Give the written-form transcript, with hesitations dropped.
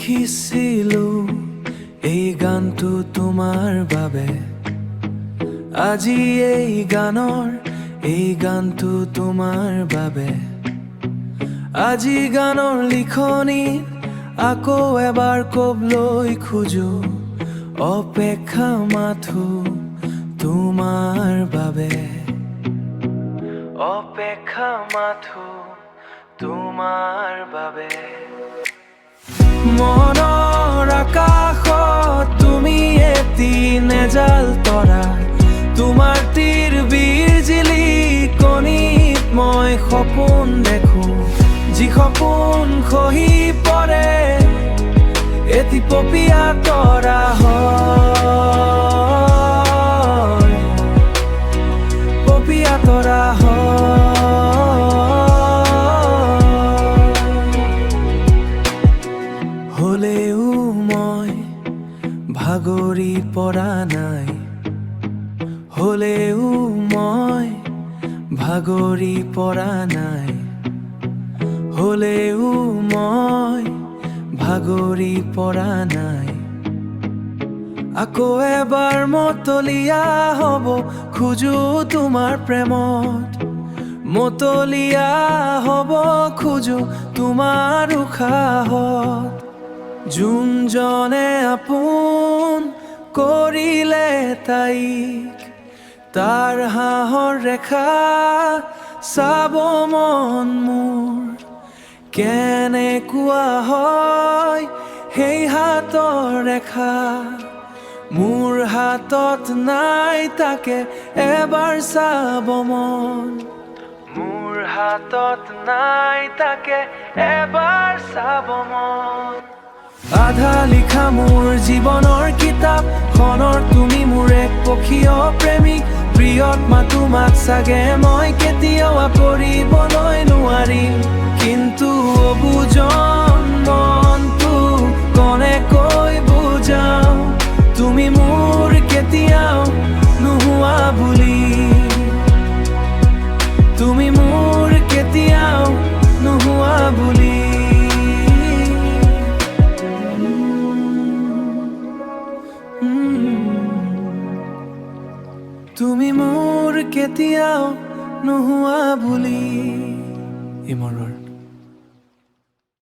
লিখিছিলো এই গানটো তোমাৰ বাবে আজি এই গানটো তোমাৰ বাবে আজি গানৰ লিখনি আকৌ এবাৰ কবলৈ খোজো অপেক্ষা মাথো তোমাৰ বাবে অপেক্ষা মাথো তোমাৰ বাবে মনৰ আকাশত তুমি এটি নেজাল তৰা তোমাৰ তীৰ বিজুলী কণিত মই সপোন দেখো যি সপোন খহি পৰে এটি পপীয়া তৰা হয় পপীয়া তৰা হলেও মই ভাগৰি পৰা নাই হলেও মই ভাগৰি পৰা নাই হলেও মই ভাগৰি পৰা নাই আকৌ এবাৰ মতলীয়া হ'ব খোজো তোমাৰ প্ৰেমত মতলীয়া হ'ব খোজো তোমাৰ উশাহত যোনজনে আপোন কৰিলে তাইক তাৰ হাঁহৰ ৰেখা চাব মন মোৰ কেনেকুৱা হয় সেই হাতৰ ৰেখা মোৰ হাতত নাই তাকে এবাৰ চাব মন মোৰ হাতত নাই তাকে এবাৰ চাব মন আধা লিখা মোৰ জীৱনৰ কিতাপখনৰ তুমি মোৰ এক পক্ষীয় প্ৰেমিক প্ৰিয়তমা তোমাক চাগে মই কেতিয়াও কৰিবলৈ নোৱাৰিম কিন্তু অবুজন মনটো কেনেকৈ বুজাও তুমি মোৰ কেতিয়াও নোহোৱা বুলি তুমি মোৰ কেতিয়াও নোহোৱা বুলি তুমি মোৰ কেতিয়াও নোহোৱা বুলি ইমৰৰ